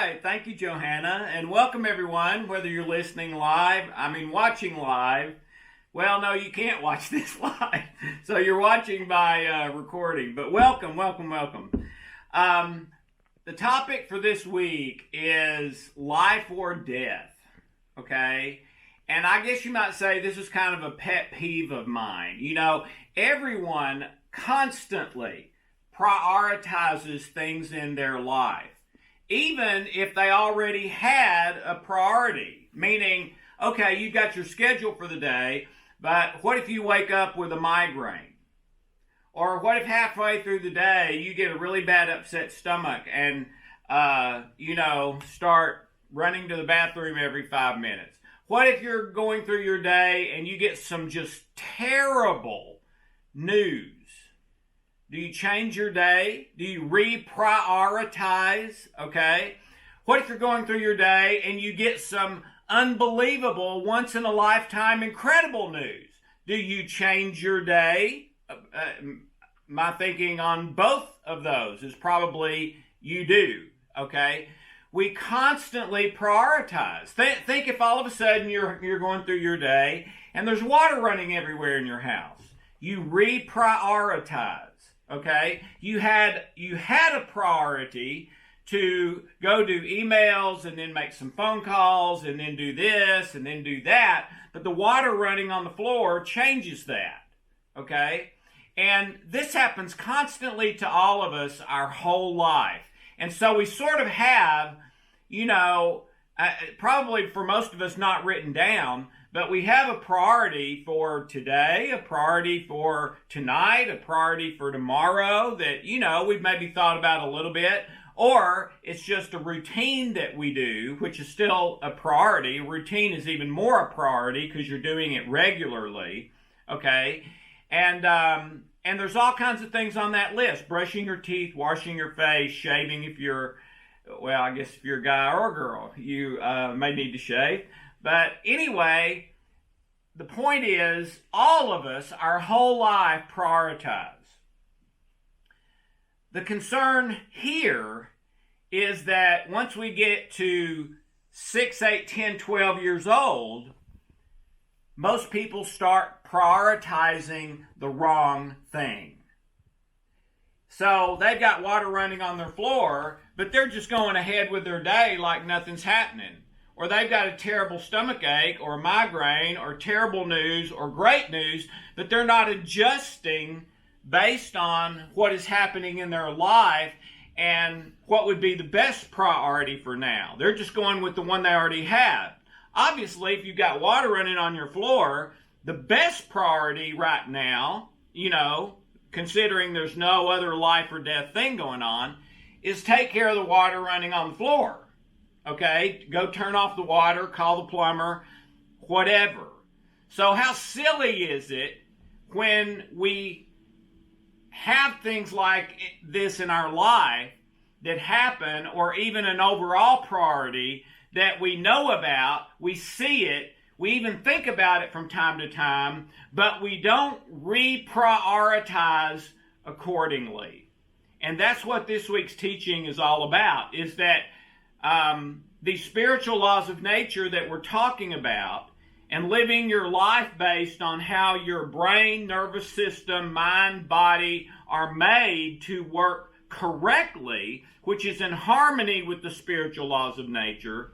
right. Thank you, Johanna. And welcome, everyone, whether you're watching live. Well, no, you can't watch this live. So you're watching by recording. But welcome. The topic for this week is life or death. Okay? And I guess you might say this is kind of a pet peeve of mine. You know, everyone constantly prioritizes things in their life, even if they already had a priority. Meaning, okay, you got your schedule for the day, but what if you wake up with a migraine? Or what if halfway through the day you get a really bad upset stomach and, start running to the bathroom every 5 minutes? What if you're going through your day and you get some just terrible news? Do you change your day? Do you reprioritize? Okay. What if you're going through your day and you get some unbelievable, once-in-a-lifetime, incredible news? Do you change your day? My thinking on both of those is probably you do. Okay. We constantly prioritize. Think if all of a sudden you're going through your day and there's water running everywhere in your house. You reprioritize. Okay? You had a priority to go do emails and then make some phone calls and then do this and then do that, but the water running on the floor changes that. Okay? And this happens constantly to all of us our whole life. And so we sort of have, probably for most of us not written down, but we have a priority for today, a priority for tonight, a priority for tomorrow that, we've maybe thought about a little bit, or it's just a routine that we do, which is still a priority. A routine is even more a priority because you're doing it regularly, okay? And there's all kinds of things on that list. Brushing your teeth, washing your face, shaving if you're a guy or a girl, you may need to shave. But anyway, the point is, all of us, our whole life, prioritize. The concern here is that once we get to 6, 8, 10, 12 years old, most people start prioritizing the wrong thing. So they've got water running on their floor, but they're just going ahead with their day like nothing's happening. Or they've got a terrible stomach ache or a migraine or terrible news or great news, but they're not adjusting based on what is happening in their life and what would be the best priority for now. They're just going with the one they already have. Obviously, if you've got water running on your floor, the best priority right now, considering there's no other life or death thing going on, is take care of the water running on the floor. Okay, go turn off the water, call the plumber, whatever. So how silly is it when we have things like this in our life that happen, or even an overall priority that we know about, we see it, we even think about it from time to time, but we don't reprioritize accordingly. And that's what this week's teaching is all about, is that these spiritual laws of nature that we're talking about, and living your life based on how your brain, nervous system, mind, body are made to work correctly, which is in harmony with the spiritual laws of nature.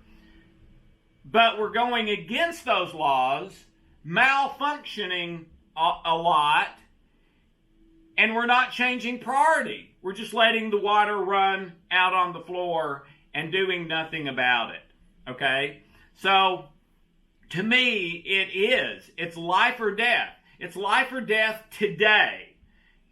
But we're going against those laws, malfunctioning a lot, and we're not changing priority. We're just letting the water run out on the floor and doing nothing about it, okay? So, to me, it's life or death. It's life or death today.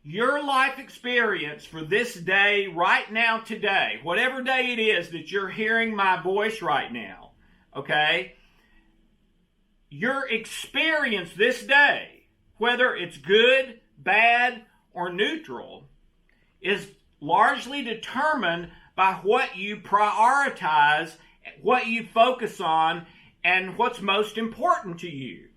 Your life experience for this day, right now, today, whatever day it is that you're hearing my voice right now, okay? Your experience this day, whether it's good, bad, or neutral, is largely determined by what you prioritize, what you focus on, and what's most important to you.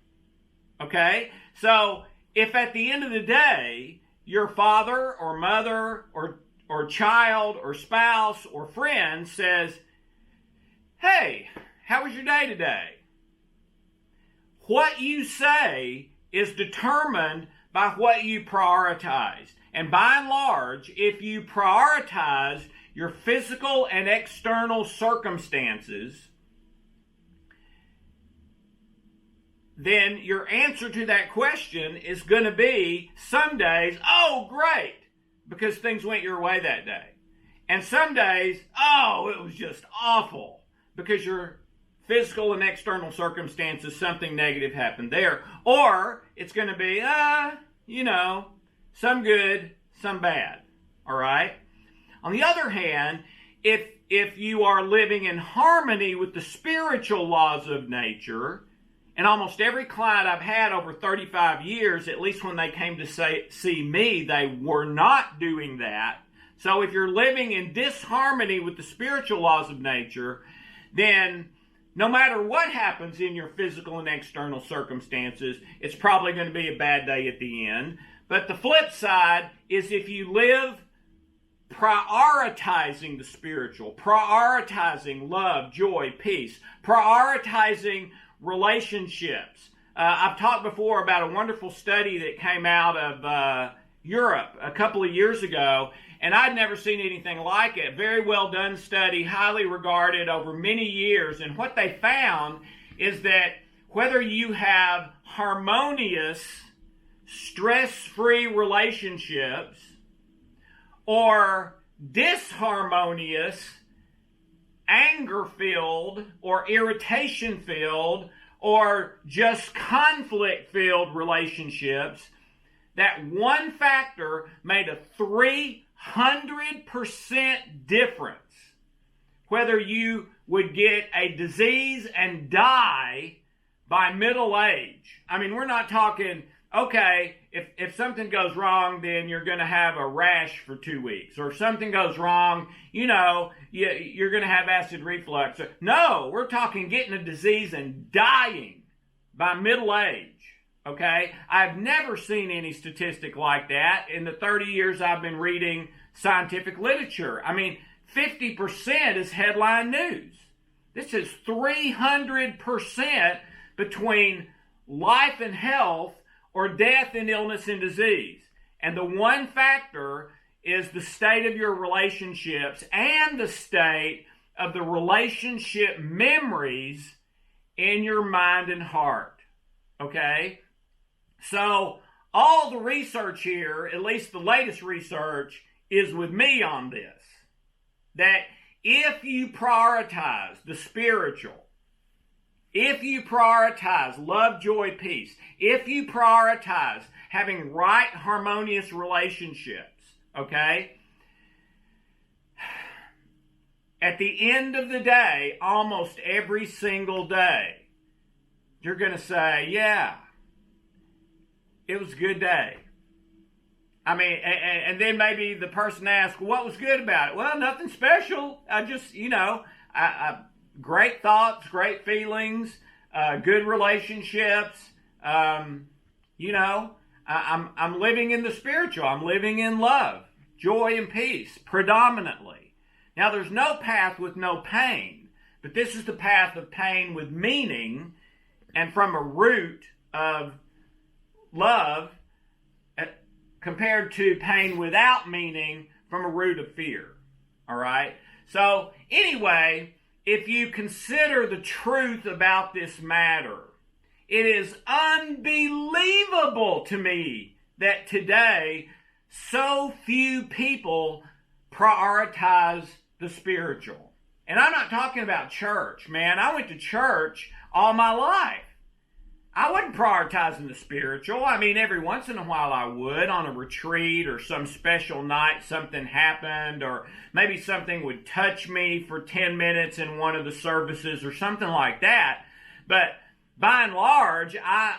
Okay? So, if at the end of the day, your father or mother or child or spouse or friend says, hey, how was your day today? What you say is determined by what you prioritize. And by and large, if you prioritize your physical and external circumstances, then your answer to that question is going to be some days, oh, great, because things went your way that day. And some days, oh, it was just awful, because your physical and external circumstances, something negative happened there. Or it's going to be, some good, some bad. All right? On the other hand, if you are living in harmony with the spiritual laws of nature, and almost every client I've had over 35 years, at least when they came to see me, they were not doing that. So if you're living in disharmony with the spiritual laws of nature, then no matter what happens in your physical and external circumstances, it's probably going to be a bad day at the end. But the flip side is if you live prioritizing the spiritual, prioritizing love, joy, peace, prioritizing relationships. I've talked before about a wonderful study that came out of Europe a couple of years ago, and I'd never seen anything like it. Very well done study, highly regarded over many years. And what they found is that whether you have harmonious, stress-free relationships or disharmonious, anger-filled or irritation-filled or just conflict-filled relationships, that one factor made a 300% difference whether you would get a disease and die by middle age. I mean, we're not talking, okay, if something goes wrong, then you're going to have a rash for 2 weeks. Or if something goes wrong, you're going to have acid reflux. No, we're talking getting a disease and dying by middle age. Okay? I've never seen any statistic like that in the 30 years I've been reading scientific literature. I mean, 50% is headline news. This is 300% between life and health or death and illness and disease. And the one factor is the state of your relationships and the state of the relationship memories in your mind and heart. Okay? So all the research here, at least the latest research, is with me on this. That if you prioritize the spiritual, if you prioritize love, joy, peace, if you prioritize having right, harmonious relationships, okay, at the end of the day, almost every single day, you're going to say, yeah, it was a good day. I mean, and then maybe the person asks, what was good about it? Well, nothing special. I just, great thoughts, great feelings, good relationships. I'm living in the spiritual. I'm living in love, joy, and peace predominantly. Now, there's no path with no pain, but this is the path of pain with meaning and from a root of love compared to pain without meaning from a root of fear. All right? So, anyway, if you consider the truth about this matter, it is unbelievable to me that today so few people prioritize the spiritual. And I'm not talking about church, man. I went to church all my life. I wasn't prioritizing the spiritual. I mean, every once in a while I would on a retreat or some special night something happened, or maybe something would touch me for 10 minutes in one of the services or something like that. But by and large, I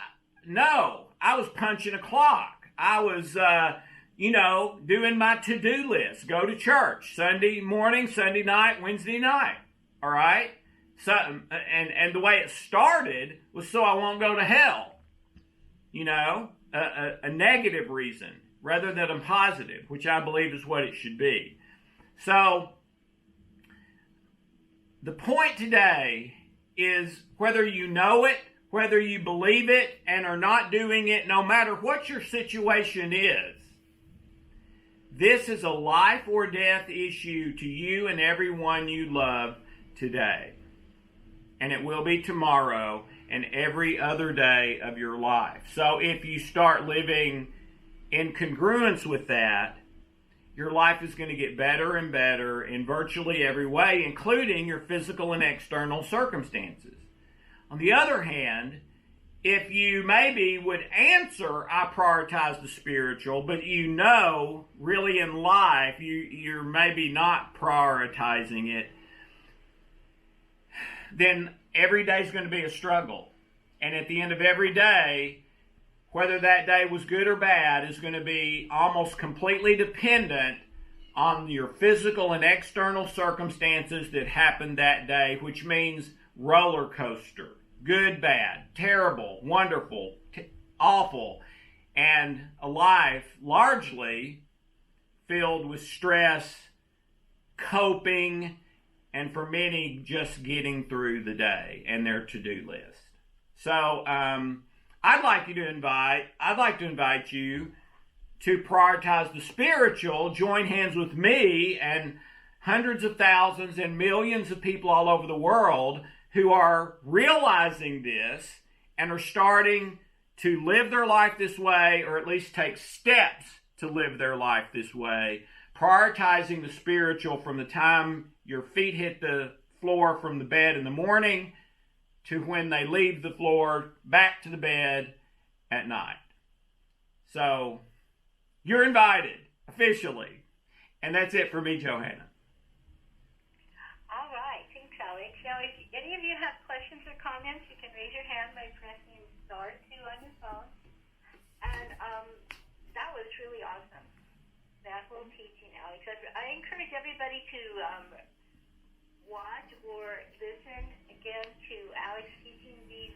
was punching a clock. I was, doing my to-do list. Go to church Sunday morning, Sunday night, Wednesday night. All right? So, and the way it started was so I won't go to hell. A negative reason rather than a positive, which I believe is what it should be. So, the point today is whether you know it, whether you believe it and are not doing it, no matter what your situation is, this is a life or death issue to you and everyone you love today. And it will be tomorrow and every other day of your life. So if you start living in congruence with that, your life is going to get better and better in virtually every way, including your physical and external circumstances. On the other hand, if you maybe would answer, I prioritize the spiritual, but you know, really in life, you're maybe not prioritizing it, then every day is going to be a struggle. And at the end of every day, whether that day was good or bad is going to be almost completely dependent on your physical and external circumstances that happened that day, which means roller coaster, good, bad, terrible, wonderful, awful, and a life largely filled with stress, coping, and for many, just getting through the day and their to-do list. So, I'd like to invite you to prioritize the spiritual, join hands with me and hundreds of thousands and millions of people all over the world who are realizing this and are starting to live their life this way, or at least take steps to live their life this way, prioritizing the spiritual from the time your feet hit the floor from the bed in the morning to when they leave the floor back to the bed at night. So, you're invited, officially. And that's it for me, Johanna. All right, thanks, Alex. Now, if any of you have questions or comments, you can raise your hand by pressing star 2 on your phone. And that was really awesome, that whole teaching, Alex. I encourage everybody to watch or listen again to Alex teaching these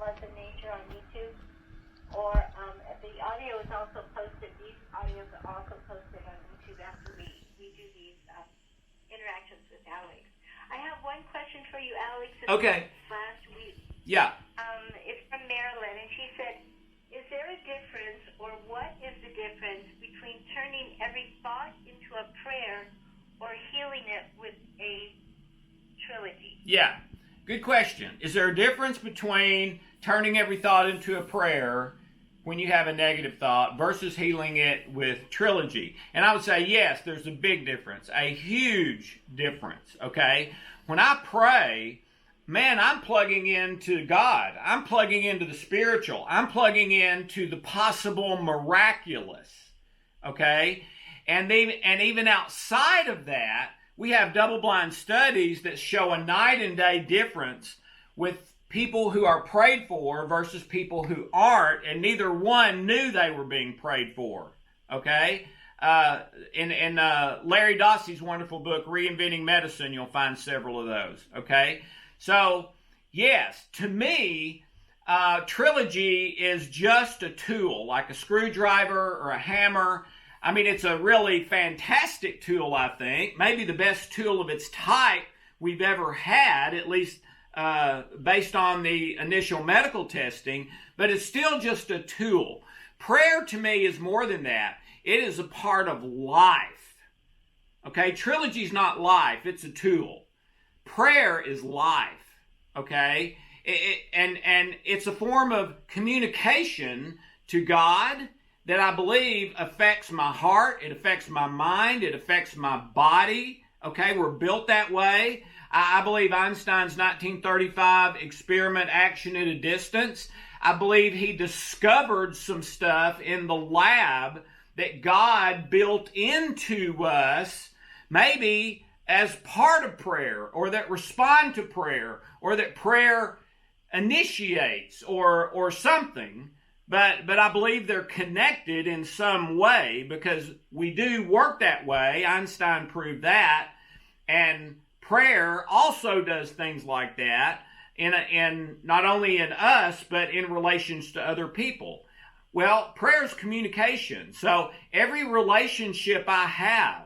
laws of nature on YouTube, or the audio is also posted. These audios are also posted on YouTube after we do these interactions with Alex. I have one question for you, Alex. Okay. Last week. Yeah. It's from Marilyn, and she said, is there a difference, or what is the difference between turning every thought into a prayer or healing it with a trilogy? Yeah, good question. Is there a difference between turning every thought into a prayer when you have a negative thought versus healing it with trilogy? And I would say, yes, there's a big difference, a huge difference, okay? When I pray, man, I'm plugging into God. I'm plugging into the spiritual. I'm plugging into the possible miraculous, okay? And even outside of that, we have double-blind studies that show a night and day difference with people who are prayed for versus people who aren't, and neither one knew they were being prayed for, okay? In Larry Dossey's wonderful book, Reinventing Medicine, you'll find several of those, okay? So, yes, to me, trilogy is just a tool, like a screwdriver or a hammer. I mean, it's a really fantastic tool, I think. Maybe the best tool of its type we've ever had, at least based on the initial medical testing, but it's still just a tool. Prayer to me is more than that. It is a part of life. Okay, trilogy is not life, it's a tool. Prayer is life, okay? And it's a form of communication to God that I believe affects my heart, it affects my mind, it affects my body, okay? We're built that way. I believe Einstein's 1935 experiment action at a distance. I believe he discovered some stuff in the lab that God built into us, maybe as part of prayer, or that respond to prayer, or that prayer initiates, or something. But I believe they're connected in some way because we do work that way. Einstein proved that. And prayer also does things like that in not only in us, but in relations to other people. Well, prayer is communication. So every relationship I have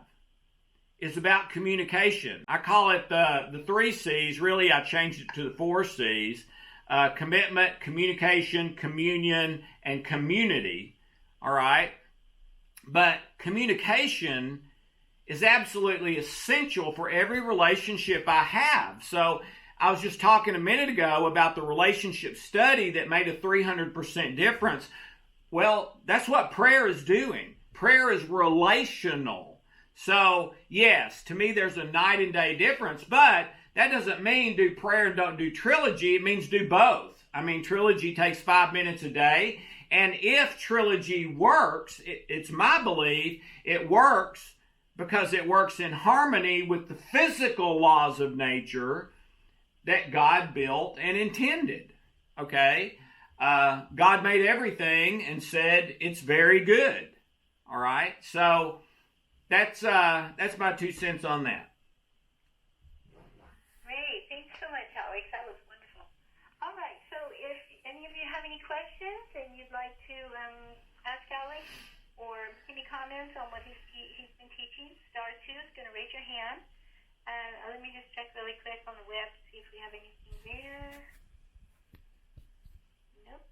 is about communication. I call it the 3 C's. Really, I changed it to the 4 C's. Commitment, communication, communion, and community. All right? But communication is absolutely essential for every relationship I have. So I was just talking a minute ago about the relationship study that made a 300% difference. Well, that's what prayer is doing. Prayer is relational. So, yes, to me there's a night and day difference, but that doesn't mean do prayer and don't do trilogy. It means do both. I mean, trilogy takes 5 minutes a day, and if trilogy works, it's my belief, it works because it works in harmony with the physical laws of nature that God built and intended. Okay? God made everything and said it's very good. All right? So that's my 2 cents on that. Great. Thanks so much, Alex. That was wonderful. All right. So if any of you have any questions and you'd like to ask Alex or any comments on what he's been teaching, *2 is going to raise your hand. Let me just check really quick on the web to see if we have anything there. Nope.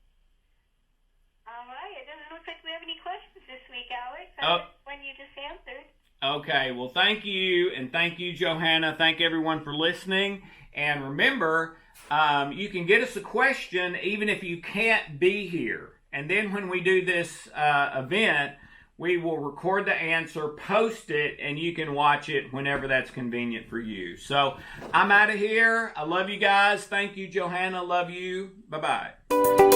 All right. It doesn't look like we have any questions this week, Alex. That's one you just answered. Okay. Well, thank you. And thank you, Johanna. Thank everyone for listening. And remember, you can get us a question even if you can't be here. And then when we do this event, we will record the answer, post it, and you can watch it whenever that's convenient for you. So I'm out of here. I love you guys. Thank you, Johanna. Love you. Bye-bye.